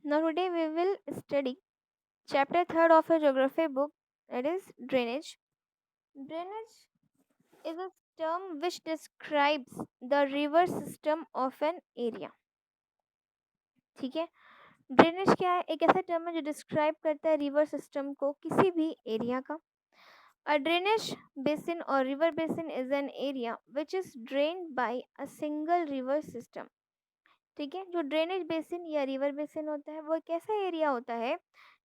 Now today we will study chapter 3rd of a geography book, that is drainage. Drainage is a term which describes the river system of an area. ठीक है, drainage क्या है? एक ऐसा term है जो describe करता है रिवर सिस्टम को किसी भी एरिया का. A drainage basin or river basin is an area which is drained by a single river system. ठीक है, जो ड्रेनेज बेसिन या रिवर बेसिन होता है वो एक ऐसा एरिया होता है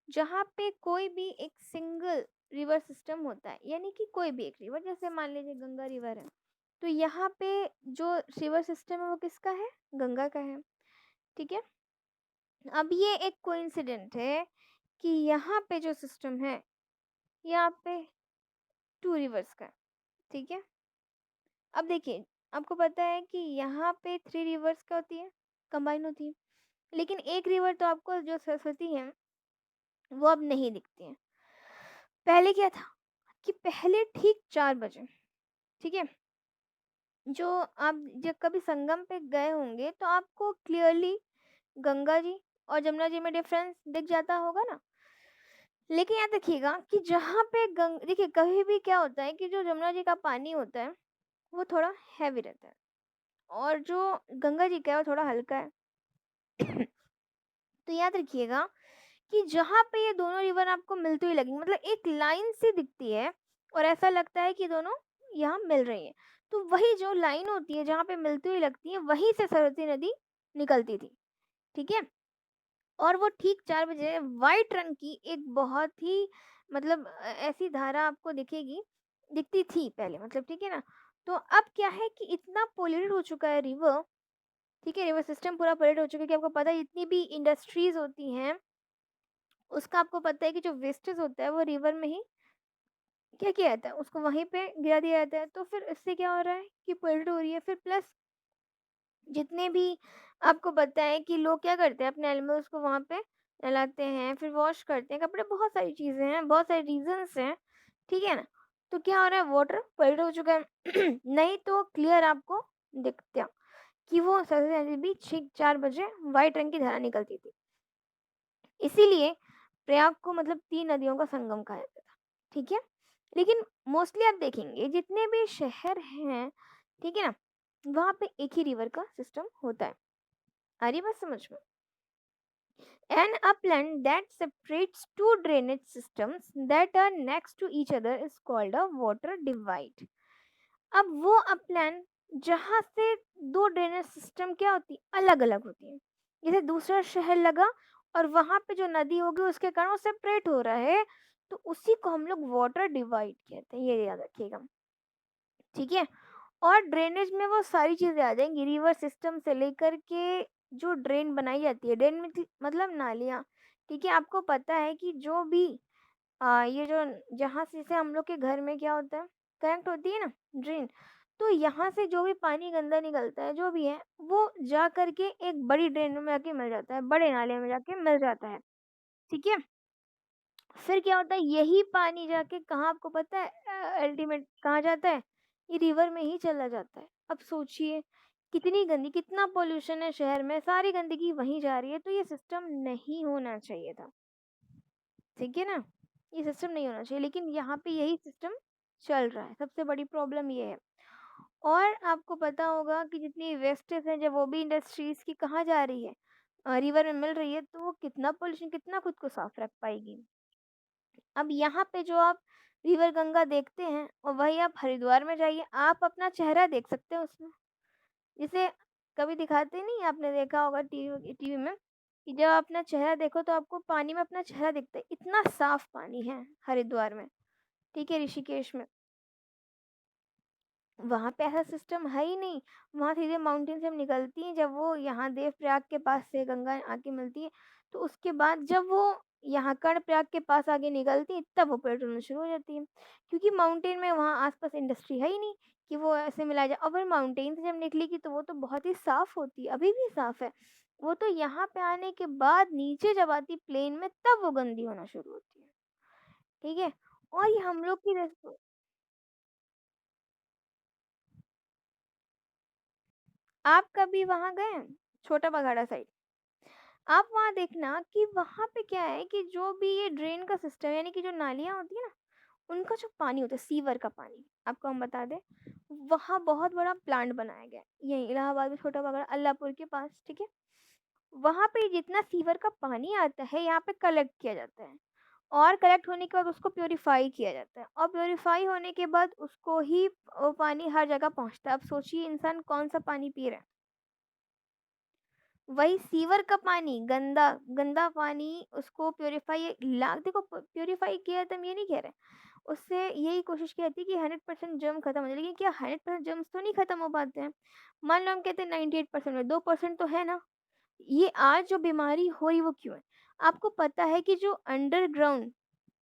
जहाँ पे कोई भी एक सिंगल रिवर सिस्टम होता है, यानी कि कोई भी एक रिवर, जैसे मान लीजिए गंगा रिवर है, तो यहाँ पे जो रिवर सिस्टम है वो किसका है? गंगा का है. ठीक है, अब ये एक कोइंसिडेंट है कि यहाँ पे जो सिस्टम है, यहाँ पे 2 रिवर्स का है. ठीक है, अब देखिए, आपको पता है कि यहाँ पे 3 रिवर्स क्या होती है? कंबाइन होती है. लेकिन एक रिवर तो आपको जो सरस्वती है वो अब नहीं दिखती है. पहले क्या था कि पहले ठीक 4 बजे, ठीक है, जो आप जब कभी संगम पे गए होंगे तो आपको क्लियरली गंगा जी और जमुना जी में डिफरेंस दिख जाता होगा ना. लेकिन याद रखिएगा कि जहाँ पे देखिए, कभी भी क्या होता है कि जो जमुना जी का पानी होता है वो थोड़ा हैवी रहता है और जो गंगा जी का है वो थोड़ा हल्का है. तो याद रखिएगा कि जहाँ पे ये दोनों रिवर आपको मिलती हुई लगेंगी, मतलब एक लाइन सी दिखती है और ऐसा लगता है कि दोनों यहाँ मिल रही हैं, तो वही जो लाइन होती है जहाँ पे मिलती हुई लगती है वहीं से सरस्वती नदी निकलती थी. ठीक है, और वो ठीक 4 बजे वाइट रंग की एक बहुत ही मतलब ऐसी धारा आपको दिखती थी पहले, मतलब ठीक है ना. तो अब क्या है कि इतना पोल्यूटेड हो चुका है रिवर, ठीक है, रिवर सिस्टम पूरा पोल्यूटेड हो चुका है कि आपको पता है जितनी भी इंडस्ट्रीज होती हैं उसका आपको पता है कि जो वेस्टेज होता है वो रिवर में ही क्या किया जाता है, उसको वहीं पे गिरा दिया जाता है. तो फिर इससे क्या हो रहा है कि पोल्यूट हो रही है. फिर प्लस जितने भी आपको पता है कि लोग क्या करते हैं, अपने एनिमल्स को वहाँ पे नहलाते हैं, फिर वॉश करते हैं कपड़े, बहुत सारी चीज़ें हैं, बहुत सारे रीजंस हैं. ठीक है ना, तो क्या हो रहा है, वाटर पोल्यूट हो चुका है. नहीं तो क्लियर आपको दिखता कि वो सरस्वती नदी भी ठीक 4 बजे वाइट रंग की धारा निकलती थी. इसीलिए प्रयाग को मतलब 3 नदियों का संगम कहा जाता था. ठीक है, लेकिन मोस्टली आप देखेंगे जितने भी शहर हैं, ठीक है ना, वहाँ पे एक ही रिवर का सिस्टम होता है. आ रही बात समझ में? An upland that separates two drainage systems that are next to each other is called a water divide. अब वो अपलैंड जहाँ से दो ड्रेनेज सिस्टम क्या होती है, अलग अलग होती है, जैसे दूसरा शहर लगा और वहां पे जो नदी होगी उसके कारण वो सेपरेट हो रहा है, तो उसी को हम लोग वाटर डिवाइड कहते हैं, ये याद रखिएगा. ठीक है, और ड्रेनेज में वो सारी चीजें आ जाएंगी, रिवर सिस्टम से लेकर के जो ड्रेन बनाई जाती है, ड्रेन मतलब नालियाँ. ठीक है, आपको पता है कि जो भी ये जो जहाँ से हम लोग के घर में क्या होता है, कनेक्ट होती है ना ड्रेन, तो यहाँ से जो भी पानी गंदा निकलता है जो भी है वो जा करके एक बड़ी ड्रेन में जाके मिल जाता है, बड़े नाले में जाके मिल जाता है. ठीक है, फिर क्या होता है, यही पानी जाके कहाँ आपको पता है अल्टीमेट कहाँ जाता है? ये रिवर में ही चला जाता है. अब सोचिए कितनी गंदी, कितना पोल्यूशन है शहर में, सारी गंदगी वहीं जा रही है. तो ये सिस्टम नहीं होना चाहिए था. ठीक है ना, ये सिस्टम नहीं होना चाहिए, लेकिन यहाँ पे यही सिस्टम चल रहा है. सबसे बड़ी प्रॉब्लम ये है. और आपको पता होगा कि जितनी वेस्टेज है जब वो भी इंडस्ट्रीज की कहाँ जा रही है, रिवर में मिल रही है, तो वो कितना पोल्यूशन, कितना खुद को साफ रख पाएगी. अब यहाँ पे जो आप रिवर गंगा देखते हैं और वही आप हरिद्वार में जाइए, आप अपना चेहरा देख सकते हैं उसमें. जिसे कभी दिखाते नहीं, आपने देखा होगा टीवी टीवी में कि जब आप अपना चेहरा देखो तो आपको पानी में अपना चेहरा दिखता है, इतना साफ पानी है हरिद्वार में. ठीक है, ऋषिकेश में, वहाँ पे ऐसा सिस्टम है ही नहीं. वहाँ सीधे माउंटेन से हम निकलती हैं, जब वो यहाँ देवप्रयाग के पास से गंगा आके मिलती है, तो उसके बाद जब वो यहाँ कर्णप्रयाग के पास आगे निकलती है तब वो पेट्रोल शुरू हो जाती है, क्योंकि माउंटेन में वहाँ आसपास इंडस्ट्री है ही नहीं कि वो ऐसे मिला जाए. और माउंटेन से जब निकलेगी तो वो तो बहुत ही साफ होती है, अभी भी साफ है. वो तो यहाँ पे आने के बाद नीचे जब आती प्लेन में तब वो गंदी होना शुरू होती है. ठीक है, और ये हम लोग की आप कभी वहाँ गए हैं? छोटा बघाड़ा साइड आप वहाँ देखना कि वहाँ पे क्या है कि जो भी ये ड्रेन का सिस्टम यानी कि जो नालियाँ होती है ना, उनका जो पानी होता है सीवर का पानी, आपको हम बता दें, वहाँ बहुत बड़ा प्लांट बनाया गया है। यहीं इलाहाबाद में छोटा बगड़ अल्लाहपुर के पास, ठीक है? वहाँ पे जितना सीवर का पानी आता है यहाँ पे कलेक्ट किया जाता है और कलेक्ट होने के बाद उसको प्यूरिफाई किया जाता है और प्यूरिफाई होने के बाद उसको ही वो पानी हर जगह पहुँचता है। अब सोचिए इंसान कौन-सा पानी पी रहा है? वही सीवर का पानी, गंदा गंदा पानी उसको प्यूरिफाई ला देखो प्यूरिफाई किया है तो हम ये नहीं कह रहे। उससे यही कोशिश की जाती है कि 100% जर्म खत्म हो जाए, लेकिन क्या 100% जर्म्स तो नहीं खत्म हो पाते हैं। मान लो हम कहते हैं 98% में 2% तो है ना। ये आज जो बीमारी हो रही वो क्यों है? आपको पता है कि जो अंडरग्राउंड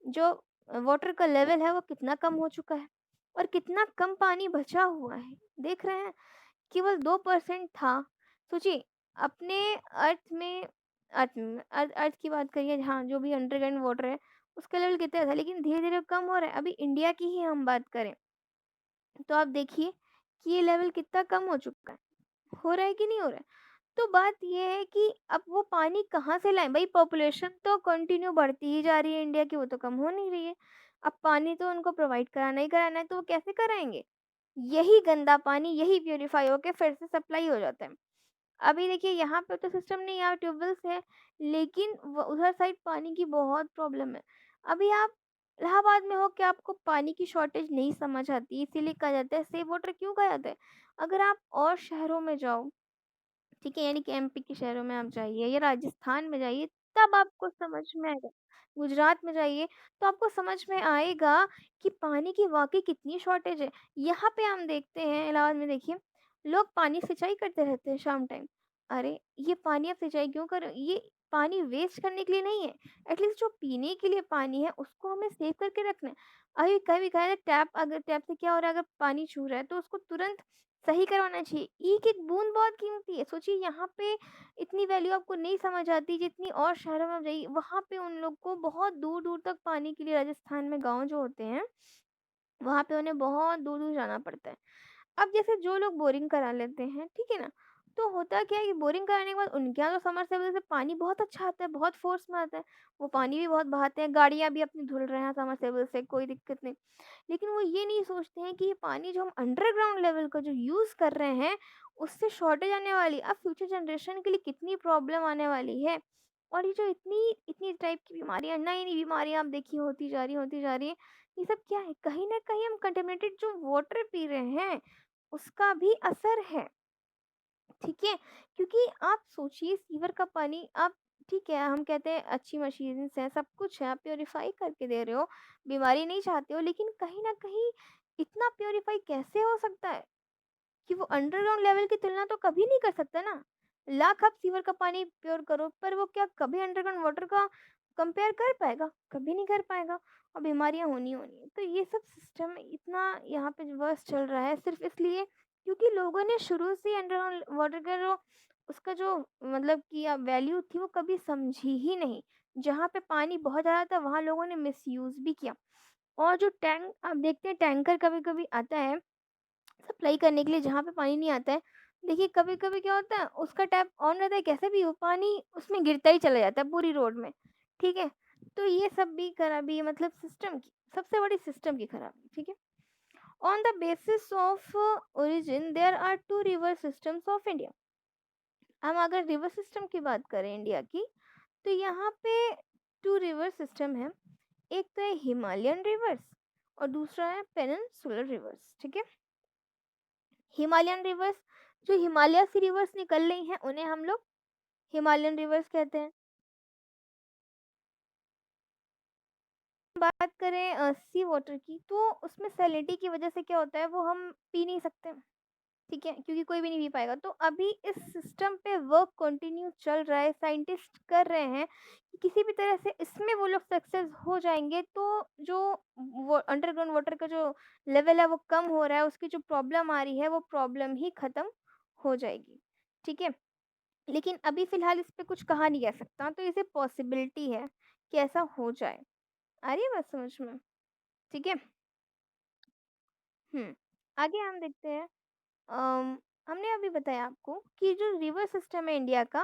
जो वाटर का लेवल है वो कितना कम हो चुका है और कितना कम पानी बचा हुआ है। देख रहे हैं? केवल 2% था। सोचिए अपने अर्थ की बात करिए, हाँ, जो भी अंडरग्राउंड वाटर है उसका लेवल कितना था, लेकिन धीरे-धीरे कम हो रहा है। अभी इंडिया की ही हम बात करें तो आप देखिए कि ये लेवल कितना कम हो चुका है। हो रहा है कि नहीं हो रहा है? तो बात ये है कि अब वो पानी कहाँ से लाएँ? भई पॉपुलेशन तो कंटिन्यू बढ़ती ही जा रही है इंडिया की, वो तो कम हो नहीं रही है। अब पानी तो उनको प्रोवाइड कराना ही कराना है, तो वो कैसे कराएँगे? यही गंदा पानी यही प्यूरीफाई होके फिर से सप्लाई हो जाता है। अभी देखिए यहाँ पे तो सिस्टम नहीं है, यहाँ ट्यूबवेल्स है, लेकिन व उधर साइड पानी की बहुत प्रॉब्लम है। अभी आप इलाहाबाद में हो, क्या आपको पानी की शॉर्टेज नहीं समझ आती? इसीलिए कहा जाता है सेव वाटर क्यों कहा जाता है? अगर आप और शहरों में जाओ, ठीक है, यानी कि एमपी के शहरों में आप जाइए या राजस्थान में जाइए, तब आपको समझ में आएगा। गुजरात में जाइए तो आपको समझ में आएगा कि पानी की वाक़ई कितनी शॉर्टेज है। यहाँ पे हम देखते हैं इलाहाबाद में, देखिए लोग पानी सिंचाई करते रहते हैं शाम टाइम। अरे! ये पानी आप सिंचाई क्यों कर रहे हो? ये पानी वेस्ट करने के लिए नहीं है। एटलीस्ट जो पीने के लिए पानी है उसको हमें सेव करके रखना है। अभी कभी कहा जाए टैप से क्या हो रहा है, अगर पानी छू रहा है तो उसको तुरंत सही करवाना चाहिए। एक-एक बूँद बहुत कीमती है। सोचिए यहाँ पे इतनी वैल्यू आपको नहीं समझ आती जितनी और शहरों में आप जाइए, वहाँ पे उन लोग को बहुत दूर-दूर तक पानी के लिए, राजस्थान में गाँव जो होते हैं, वहाँ पे उन्हें बहुत दूर-दूर जाना पड़ता है। अब जैसे जो लोग बोरिंग करा लेते हैं, ठीक है ना? तो होता क्या है कि बोरिंग कराने के बाद उनके यहाँ तो समरसेबल से पानी बहुत अच्छा आता है, बहुत फ़ोर्स में आता है। वो पानी भी बहुत बहाते हैं, गाड़ियाँ भी अपनी धुल रहे हैं समरसेबल से, कोई दिक्कत नहीं। लेकिन वो ये नहीं सोचते हैं कि ये पानी जो हम अंडरग्राउंड लेवल का जो यूज़ कर रहे हैं, उससे शॉर्टेज आने वाली, अब फ्यूचर जनरेशन के लिए कितनी प्रॉब्लम आने वाली है। और ये जो इतनी इतनी टाइप की बीमारियाँ, नई-नई बीमारियाँ आप देखिए होती जा रही हैं, ये सब क्या है? कहीं न कहीं हम कंटामिनेटेड जो वाटर पी रहे हैं, उसका भी असर है। ठीक है? क्योंकि आप सोचिए सीवर का पानी आप, ठीक है, हम कहते हैं अच्छी मशीन्स हैं, सब कुछ है, आप प्यूरीफाई करके दे रहे हो, बीमारी नहीं चाहते हो, लेकिन कहीं न कहीं इतना प्यूरीफाई कैसे हो सकता है कि वो अंडरग्राउंड लेवल की तुलना तो कभी नहीं कर सकता ना। लाख आप सीवर का पानी प्योर करो, पर वो क्या कभी अंडरग्राउंड वाटर का कंपेयर कर पाएगा? कभी नहीं कर पाएगा और बीमारियाँ होनी ही होनी है। तो ये सब सिस्टम इतना यहाँ पे वर्स्ट चल रहा है सिर्फ़ इसलिए क्योंकि लोगों ने शुरू से अंडरग्राउंड वाटर का जो उसका जो मतलब कि वैल्यू थी वो कभी समझी ही नहीं। जहाँ पे पानी बहुत ज़्यादा था वहाँ लोगों ने मिसयूज़ भी किया। और जो टैंक आप देखते हैं टैंकर कभी-कभी आता है सप्लाई करने के लिए जहाँ पे पानी नहीं आता है, देखिए कभी-कभी क्या होता है उसका टैप ऑन रहता है कैसे भी हो, पानी उसमें गिरता ही चला जाता है पूरी रोड में, ठीक है? तो ये सब भी खराबी है, मतलब सिस्टम की, सबसे बड़ी सिस्टम की खराबी, ठीक है? On the basis of origin there are 2 river systems of India. हम अगर रिवर सिस्टम की बात करें इंडिया की, तो यहाँ पे 2 रिवर सिस्टम है। एक तो है हिमालयन रिवर्स और दूसरा है पेनिनसुलर रिवर्स, ठीक है? हिमालयन रिवर्स, जो हिमालय से रिवर्स निकल रही हैं उन्हें हम लोग हिमालयन रिवर्स कहते हैं। बात करें सी वाटर की तो उसमें सैलिनिटी की वजह से क्या होता है वो हम पी नहीं सकते, ठीक है? क्योंकि कोई भी नहीं पी पाएगा। तो अभी इस सिस्टम पे वर्क कंटिन्यू चल रहा है, साइंटिस्ट कर रहे हैं कि किसी भी तरह से इसमें वो लोग सक्सेस हो जाएँगे तो जो वो अंडरग्राउंड वाटर का जो लेवल है वो कम हो रहा है, उसकी जो प्रॉब्लम आ रही है वो प्रॉब्लम ही खत्म हो जाएगी, ठीक है? लेकिन अभी फ़िलहाल इस पे कुछ कहा नहीं जा सकता, तो इसे पॉसिबिलिटी है कि ऐसा हो जाए। आ रही है बात समझ में? ठीक है? हुँ। आगे हम देखते हैं हमने अभी बताया आपको कि जो रिवर सिस्टम है इंडिया का,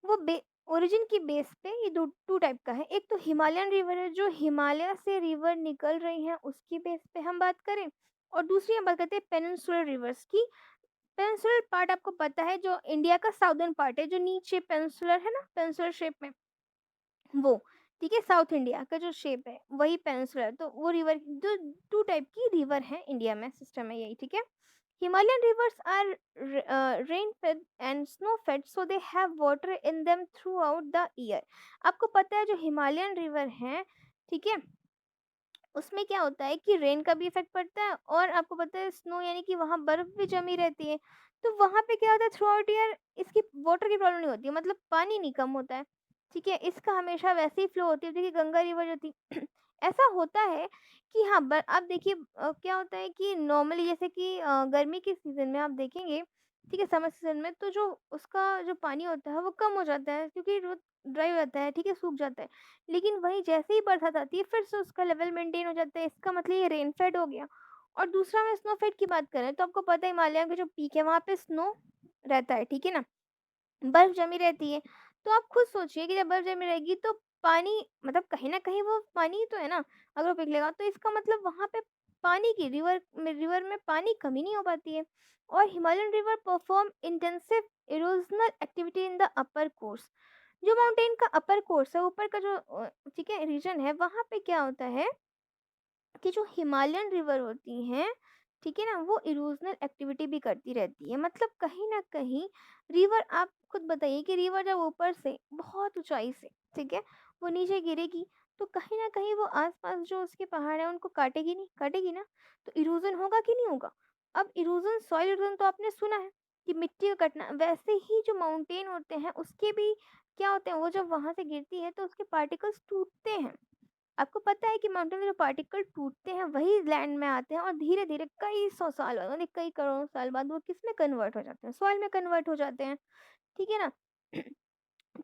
वो बे ओरिजिन की बेस पे ये 2 टाइप का है। एक तो हिमालयन रिवर है, जो हिमालय से रिवर निकल रही हैं उसकी बेस पे हम बात करें, और दूसरी हम बात करते हैं पेनिनसुलर रिवर्स की। पेनिनसुलर पार्ट आपको पता है, जो इंडिया का साउदर्न पार्ट है, जो नीचे पेनिनसुलर है ना, पेनिनसुलर शेप में, वो, ठीक है, साउथ इंडिया का जो शेप है वही पेनिनसुलर। तो वो रिवर जो 2 टाइप की रिवर है इंडिया में, सिस्टम है यही, ठीक है। Himalayan rivers are rain-fed and snow-fed, so they have water in them throughout the year. आपको पता है जो हिमालयन रिवर हैं, ठीक है, उसमें क्या होता है कि रेन का भी इफेक्ट पड़ता है, और आपको पता है स्नो यानी कि वहाँ बर्फ भी जमी रहती है। तो वहाँ पे क्या होता है, थ्रू आउट ईयर इसकी वाटर की प्रॉब्लम नहीं होती है, मतलब पानी नहीं कम होता है, ठीक है। इसका हमेशा वैसे ही फ्लो होती है, देखिए गंगा रिवर जो थी ऐसा होता है कि हाँ, आप देखिए क्या होता है कि नॉर्मली जैसे कि गर्मी के सीजन में आप देखेंगे, ठीक है, समर सीजन में, तो जो उसका जो पानी होता है वो कम हो जाता है, क्योंकि वो ड्राई हो जाता है, ठीक है, सूख जाता है। लेकिन वहीं जैसे ही बरसात आती है फिर से उसका लेवल मेंटेन हो जाता है, इसका मतलब ये रेन फेड हो गया। और दूसरा मैं स्नो फेड की बात करें तो आपको पता है हिमालय के जो पीक है वहाँ पे स्नो रहता है, ठीक है ना, बर्फ जमी रहती है। तो आप खुद सोचिए कि जब बर्फ जमी रहेगी तो पानी, मतलब कहीं न कहीं वो पानी ही तो है ना, अगर वो पिघलेगा तो इसका मतलब वहाँ पे पानी की रिवर में पानी कमी नहीं हो पाती है। और Himalayan river perform intensive erosional activity in the upper course. जो माउंटेन का अपर कोर्स है, ऊपर का जो ठीक है, रीजन है, वहाँ पे क्या होता है कि जो हिमालयन रिवर होती हैं, ठीक है ना, वो इरोजनल एक्टिविटी भी करती रहती है। मतलब कहीं न कहीं रिवर, आप खुद बताइए कि रिवर जब ऊपर से बहुत ऊँचाई से, ठीक है, वो नीचे गिरेगी, तो कहीं न कहीं वो आस-पास जो उसके पहाड़ हैं उनको काटेगी नहीं? काटेगी ना? तो इरोज़न होगा कि नहीं होगा? अब इरोज़न, सॉइल इरोज़न तो आपने सुना है कि मिट्टी का कटना, वैसे ही जो माउंटेन होते हैं उसके भी क्या होते हैं, वो जब वहाँ से गिरती है तो उसके पार्टिकल्स टूटते हैं। आपको पता है कि माउंटेन में जो पार्टिकल टूटते हैं वही लैंड में आते हैं, और धीरे धीरे कई सौ साल बाद, मतलब कई करोड़ों साल बाद वो किस में कन्वर्ट हो जाते हैं, सॉइल में कन्वर्ट हो जाते हैं, ठीक है ना।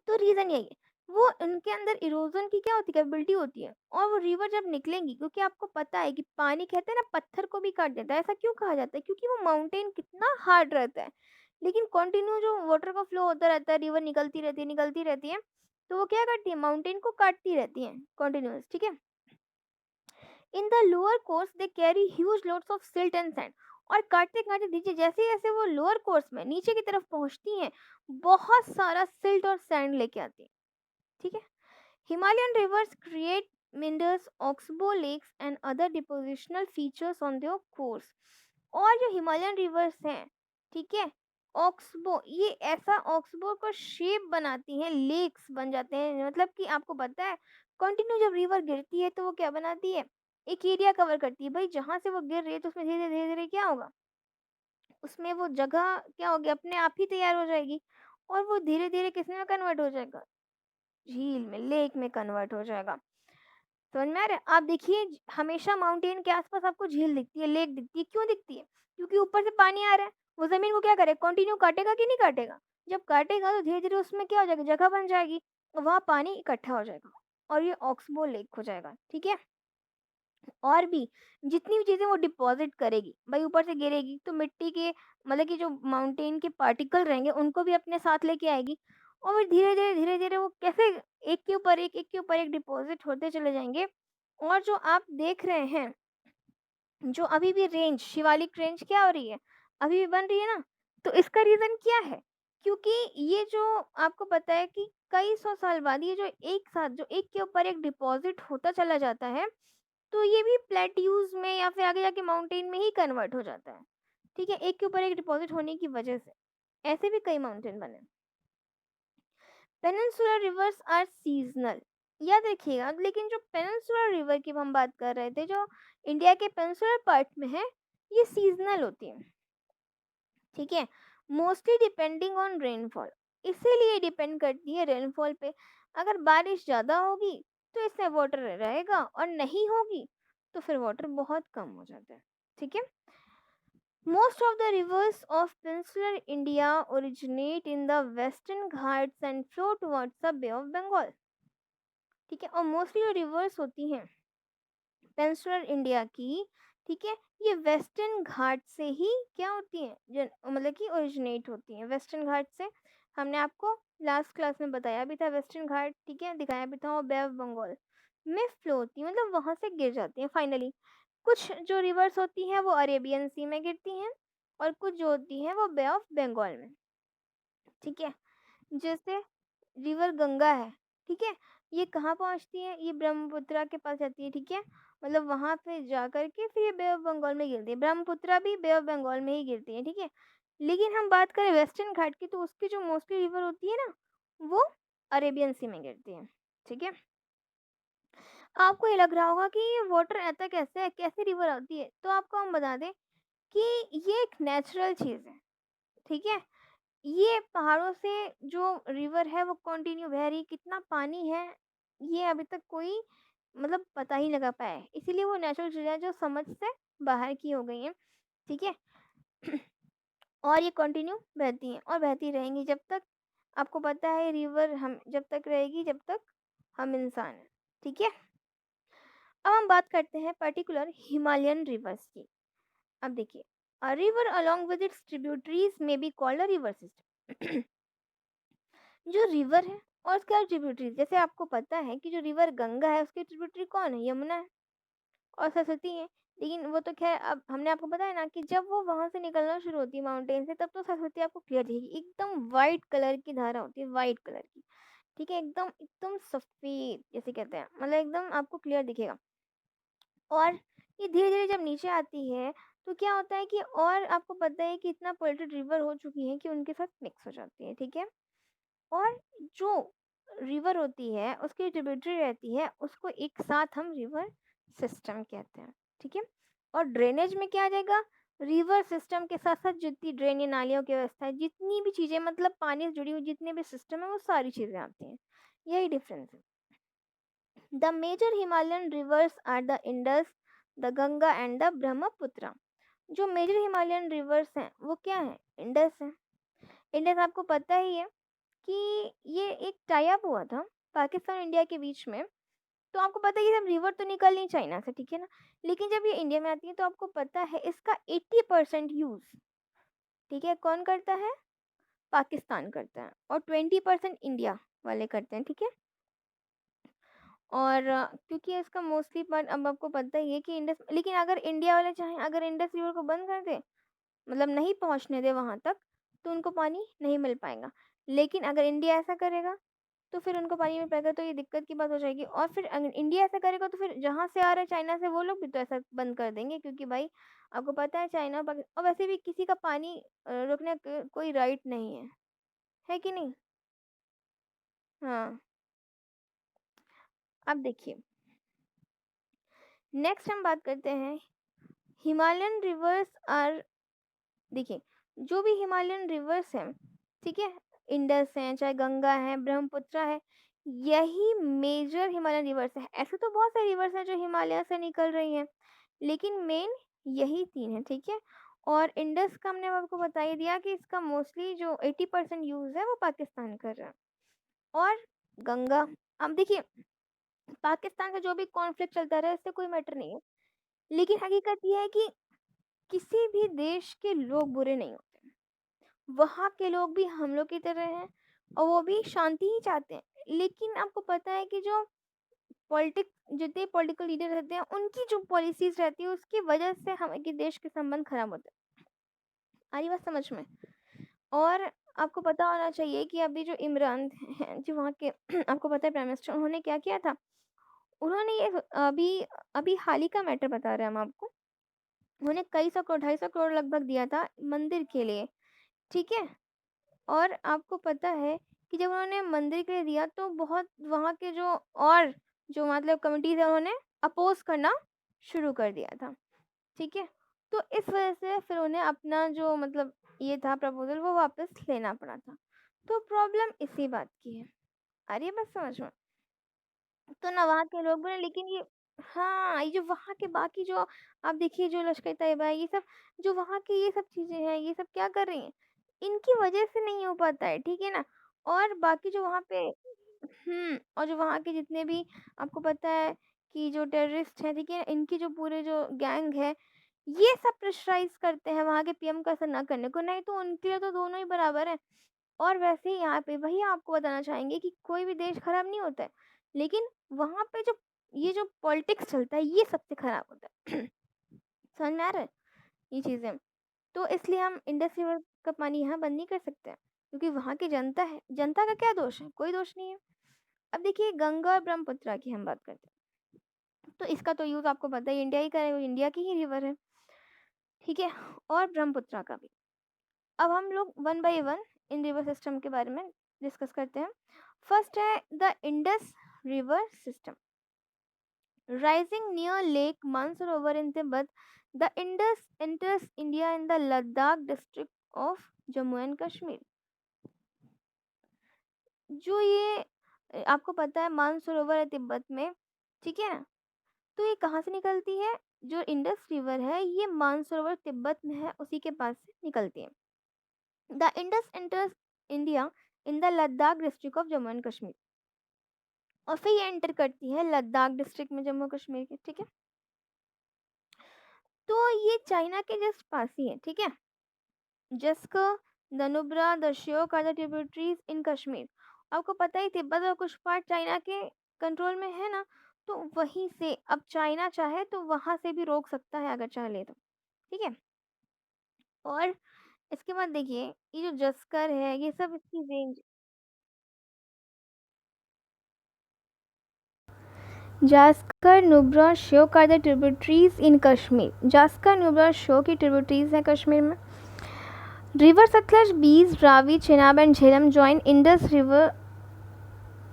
तो रीजन यही है, वो उनके अंदर इरोजन की क्या होती है, कैपेबिलिटी होती है, और वो रिवर जब निकलेंगी, क्योंकि आपको पता है कि पानी, कहते हैं ना, पत्थर को भी काट देता है। ऐसा क्यों कहा जाता है, क्योंकि वो माउंटेन कितना हार्ड रहता है, लेकिन कंटिन्यू जो वाटर का फ्लो होता रहता है, रिवर निकलती रहती है, तो वो क्या करती है, माउंटेन को काटती रहती है कंटिन्यूअस, ठीक है। In the lower course they carry huge loads of silt and sand. और काटते काटते दीजिए, जैसे जैसे वो लोअर कोर्स में नीचे की तरफ पहुंचती हैं, बहुत सारा सिल्ट और सैंड लेके आती हैं, ठीक है। Himalayan rivers create meanders, oxbow lakes and other depositional features on their course. और जो हिमालयन रिवर्स हैं, ठीक है, ऑक्सबो, ये ऐसा ऑक्सबो को शेप बनाती हैं, लेक्स बन जाते हैं। मतलब कि आपको पता है कंटिन्यू जब रिवर गिरती है तो वो क्या बनाती है, एक एरिया कवर करती है। भाई जहाँ से वो गिर रही है तो उसमें धीरे धीरे धीरे क्या होगा, उसमें वो जगह क्या होगी, अपने आप ही तैयार हो जाएगी, और वो धीरे धीरे किस में कन्वर्ट हो जाएगा, झील में, लेक में कन्वर्ट हो जाएगा। समझ में आ रहा है? आप देखिए हमेशा माउंटेन के आसपास आपको झील दिखती है, लेक दिखती है, क्यों दिखती है, क्योंकि ऊपर से पानी आ रहा है। वो जमीन को क्या करे, कंटिन्यू काटेगा कि नहीं काटेगा, जब काटेगा तो धीरे धीरे उसमें क्या हो जाएगी, जगह बन जाएगी, और वहाँ पानी इकट्ठा हो जाएगा, और ये ऑक्सबो लेक हो जाएगा, ठीक है। और भी जितनी भी चीज़ें वो डिपॉज़िट करेगी, भई ऊपर से गिरेगी तो मिट्टी के, मतलब कि जो माउंटेन के पार्टिकल रहेंगे उनको भी अपने साथ लेके आएगी, और फिर धीरे-धीरे वो कैसे एक के ऊपर एक डिपॉज़िट होते चले जाएँगे। और जो आप देख रहे हैं, जो अभी भी रेंज, शिवालिक रेंज क्या हो रही है, अभी भी बन रही है ना, तो इसका रीज़न क्या है? क्योंकि ये जो, आपको पता है कि कई सौ साल बाद ये जो एक साथ जो एक के ऊपर एक डिपॉज़िट होता चला जाता है, तो ये भी प्लेट्यूज़ में या फिर आगे जाके माउंटेन में ही कन्वर्ट हो जाता है, ठीक है? एक के ऊपर एक डिपॉज़िट होने की वजह से। ऐसे भी कई माउंटेन बने। पेनिनसुलर रिवर्स आर सीज़नल, याद रखिएगा। लेकिन जो पेनिनसुलर रिवर की हम बात कर रहे थे, जो इंडिया के पेनिनसुलर पार्ट में है, ये सीज़नल होती है, ठीक है? मोस्टली डिपेंडिंग ऑन रेनफॉल, इसीलिए डिपेंड करती है रेनफॉल पे। अगर बारिश ज़्यादा होगी तो इसमें वाटर रहेगा, और नहीं होगी तो फिर वाटर बहुत कम हो जाता है, ठीक है। Most of the rivers of peninsular India originate in the Western Ghats and flow towards the Bay of Bengal, ठीक है। और मोस्टली जो रिवर्स होती हैं पेनिनसुलर इंडिया की, ठीक है, ये वेस्टर्न घाट से ही क्या होती हैं, मतलब कि ओरिजिनेट होती हैं, वेस्टर्न घाट से। हमने आपको लास्ट क्लास में बताया भी था वेस्टर्न घाट, ठीक है, दिखाया भी था, और बे ऑफ बंगाल में फ्लो होती है, मतलब वहाँ से गिर जाती हैं फाइनली। कुछ जो रिवर्स होती हैं वो अरेबियन सी में गिरती हैं, और कुछ जो होती हैं वो बे ऑफ बंगाल में, ठीक है। जैसे रिवर गंगा है, ठीक है, ये कहाँ पहुँचती है, ये ब्रह्मपुत्रा के पास जाती है, ठीक है, मतलब वहाँ पे जा कर के फिर ये बे ऑफ बंगाल में गिरती है। ब्रह्मपुत्रा भी बे ऑफ बंगाल में ही गिरती है, ठीक है। लेकिन हम बात करें वेस्टर्न घाट की, तो उसकी जो मोस्टली रिवर होती है ना, वो अरेबियन सी में गिरती है, ठीक है। आपको ये लग रहा होगा कि ये वाटर ऐसा कैसे है, कैसे रिवर आती है, तो आपको हम बता दें कि ये एक नेचुरल चीज़ है, ठीक है। ये पहाड़ों से जो रिवर है वो कंटिन्यू बह रही, कितना पानी है ये अभी तक कोई मतलब पता ही लगा पाया है, इसीलिए वो नेचुरल चीज़ें जो समझ से बाहर की हो गई हैं, ठीक है। और ये कंटिन्यू बहती हैं और बहती रहेंगी जब तक, आपको पता है रिवर हम जब तक रहेगी जब तक हम इंसान हैं, ठीक है। अब हम बात करते हैं पर्टिकुलर हिमालयन रिवर्स की। अब देखिए, a river along with its tributaries may be called a river system. जो रिवर है और उसका ट्रिब्यूटरी, जैसे आपको पता है कि जो रिवर गंगा है उसकी ट्रिब्यूटरी कौन है, यमुना है और सरस्वती है। लेकिन वो तो खैर अब हमने आपको बताया ना कि जब वो वहां से निकलना शुरू होती है माउंटेन से, तब तो सरस्वती आपको क्लियर दिखेगी, एकदम वाइट कलर की धारा होती है, वाइट कलर की, ठीक है, एकदम एकदम सफेद जैसे कहते हैं, मतलब एकदम आपको क्लियर दिखेगा। और ये धीरे धीरे जब नीचे आती है तो क्या होता है कि और आपको पता है कि इतना पोल्यूटेड रिवर हो चुकी है कि उनके साथ मिक्स हो जाती है, ठीक है। और जो रिवर होती है उसकी ट्रिब्यूटरी रहती है, उसको एक साथ हम रिवर सिस्टम कहते हैं, ठीक है। और ड्रेनेज में क्या आ जाएगा, रिवर सिस्टम के साथ साथ जितनी ड्रेन या नालियों की व्यवस्था है, जितनी भी चीज़ें मतलब पानी से जुड़ी हुई जितने भी सिस्टम है, वो सारी चीज़ें आती हैं, यही डिफरेंस है। The major Himalayan rivers are the Indus, the Ganga and the Brahmaputra. जो मेजर हिमालयन रिवर्स हैं वो क्या है, इंडस है। इंडस आपको पता ही है कि ये एक टाई अप हुआ था पाकिस्तान और इंडिया के बीच में। तो आपको पता है ये सब रिवर तो निकल नहीं चाइना से, ठीक है ना, लेकिन जब ये इंडिया में आती है तो आपको पता है इसका 80% यूज, ठीक है, कौन करता है, पाकिस्तान करता है, और 20% इंडिया वाले करते हैं, ठीक है। और क्योंकि इसका मोस्टली पार्ट अब आपको पता ही है कि इंडस, लेकिन अगर इंडिया वाले चाहें अगर इंडस रिवर को बंद कर दे, मतलब नहीं पहुंचने दे वहां तक, तो उनको पानी नहीं मिल पाएगा। लेकिन अगर इंडिया ऐसा करेगा तो फिर उनको पानी मिल पाएगा, तो ये दिक्कत की बात हो जाएगी। और फिर अगर इंडिया ऐसा करेगा तो फिर जहाँ से आ रहा है चाइना से, वो लोग भी तो ऐसा बंद कर देंगे, क्योंकि भाई आपको पता है चाइना और और वैसे भी किसी का पानी रोकने का कोई राइट नहीं है कि नहीं। हाँ। अब देखिए, नेक्स्ट हम बात करते हैं हिमालयन रिवर्स आर, देखिए जो भी हिमालयन रिवर्स हैं, ठीक है, इंडस हैं चाहे गंगा है ब्रह्मपुत्र है, यही मेजर हिमालयन रिवर्स है। ऐसे तो बहुत सारे रिवर्स हैं जो हिमालय से निकल रही हैं, लेकिन मेन यही तीन है, ठीक है। और इंडस का हमने आपको बता ही दिया कि इसका मोस्टली जो 80% यूज है वो पाकिस्तान कर रहा है। और गंगा, अब देखिए पाकिस्तान का जो भी कॉन्फ्लिक्ट चलता रहा है इससे कोई मैटर नहीं है, लेकिन हकीकत यह है कि किसी भी देश के लोग बुरे नहीं होते, वहाँ के लोग भी हम लोग की तरह हैं और वो भी शांति ही चाहते हैं। लेकिन आपको पता है कि जो पॉलिटिक्स, जितने पॉलिटिकल लीडर रहते हैं उनकी जो पॉलिसीज रहती है उसकी वजह से हमारे देश के संबंध खराब होते हैं। आ रही बात समझ में। और आपको पता होना चाहिए कि अभी जो इमरान हैं जो वहाँ के आपको पता है प्राइम मिनिस्टर, उन्होंने क्या किया था, उन्होंने ये अभी अभी हाल ही का मैटर बता रहे हैं हम आपको, उन्होंने कई सौ करोड़ 250 करोड़ लगभग दिया था मंदिर के लिए, ठीक है। और आपको पता है कि जब उन्होंने मंदिर के लिए दिया तो बहुत वहाँ के जो और जो मतलब कमिटीज है उन्होंने अपोज करना शुरू कर दिया था, ठीक है। तो इस वजह से फिर उन्हें अपना जो मतलब ये था प्रपोजल वो वापस लेना पड़ा था। तो प्रॉब्लम इसी बात की है, आ रही है बस समझ में। तो ना वहाँ के लोग बोले, लेकिन ये, हाँ, ये जो वहाँ के बाकी जो आप देखिए जो लश्कर तैयबा है, ये सब जो वहाँ की ये सब चीज़ें हैं, ये सब क्या कर रही हैं, इनकी वजह से नहीं हो पाता है, ठीक है ना। और बाकी जो वहाँ पे और जो वहाँ के जितने भी आपको पता है कि जो टेररिस्ट हैं, ठीक है, इनकी जो पूरे जो गैंग है, ये सब प्रेशराइज करते हैं वहाँ के पीएम को ऐसा ना करने को, नहीं तो उनके लिए तो दोनों ही बराबर है। और वैसे ही यहाँ पे वही आपको बताना चाहेंगे कि कोई भी देश खराब नहीं होता है, लेकिन वहाँ पे जो ये जो पॉलिटिक्स चलता है ये सबसे खराब होता है। समझ में आ रहा है ये चीज़ें? तो इसलिए हम इंडस रिवर का पानी यहाँ बंद नहीं कर सकते हैं, क्योंकि वहाँ की जनता है। जनता का क्या दोष है? कोई दोष नहीं है। अब देखिए गंगा और ब्रह्मपुत्रा की हम बात करते हैं, तो इसका तो यूज़ आपको पता है इंडिया ही करे, वो इंडिया की ही रिवर है, ठीक है? और ब्रह्मपुत्रा का भी। अब हम लोग one by one in river system के बारे में डिस्कस करते हैं। फर्स्ट है the Indus river system rising near Lake Mansarovar in Tibet. The Indus enters India in the Ladakh district of Jammu and Kashmir. जो ये आपको पता है मानसरोवर है तिब्बत में, ठीक है ना? तो ये कहाँ से निकलती है? जो इंडस रिवर है ये मानसरोवर तिब्बत में है, उसी के पास से निकलती है। The Indus enters India in the Ladakh district of Jammu and Kashmir, और फिर ये एंटर करती है लद्दाख डिस्ट्रिक्ट में जम्मू कश्मीर के, ठीक है? तो ये चाइना के जस्ट पास ही है, ठीक है? Zanskar, Nubra, the Shyok are the tributaries in Kashmir. आपको पता ही तिब्बत और कुछ पार्ट चाइना के कंट्रोल में है ना, तो वहीं से अब चाइना चाहे तो वहां से भी रोक सकता है अगर चाहे तो, ठीक है? और इसके बाद देखिए ये जो जस्कर है ये सब इसकी range, Zanskar, Nubra, Shyok are the tributaries in Kashmir. Zanskar, Nubra, Shyok की ट्रिब्यूटरीज है कश्मीर में। River Sutlej, Beas, Ravi, Chenab and Jhelum join Indus River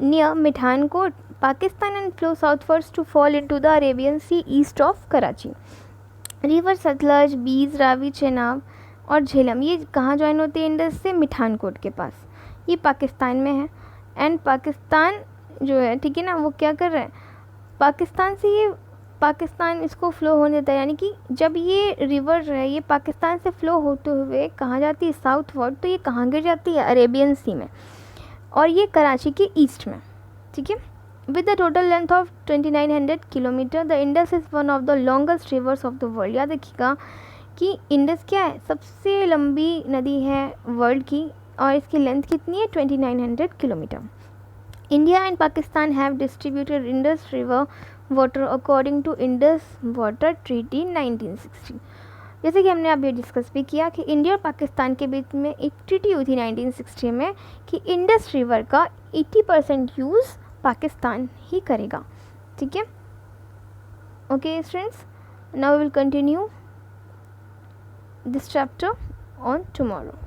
near Mithankot, Pakistan and flow southwards to fall into the Arabian Sea east of Karachi. River Sutlej, Beas, Ravi, Chenab और झेलम ये कहाँ ज्वाइन होते हैं इंडस से? मिठानकोट के पास। ये पाकिस्तान में है, एंड पाकिस्तान जो है, ठीक है ना, वो क्या कर रहा है? पाकिस्तान से ये पाकिस्तान इसको फ़्लो होने देता है, यानी कि जब ये रिवर है ये पाकिस्तान से फ़्लो होते हुए कहाँ जाती है? South word. तो ये कहाँ गिर जाती है? अरेबियन सी में, और ये कराची के ईस्ट में, ठीक है? With the total length of 2900 kilometre, the Indus is one of the longest reverse of the world. याद रखिएगा कि इंडस क्या है? सबसे लंबी नदी है वर्ल्ड की, और इसकी लेंथ कितनी है? 2900 kilometre. India and Pakistan have distributed Indus river water according to Indus water treaty 1960। जैसे कि हमने अभी डिस्कस भी किया कि इंडिया और पाकिस्तान के बीच में एक ट्रीटी हुई थी 1960 में कि इंडस रिवर का 80% यूज़ पाकिस्तान ही करेगा, ठीक है? Okay students, now we will continue this chapter on tomorrow.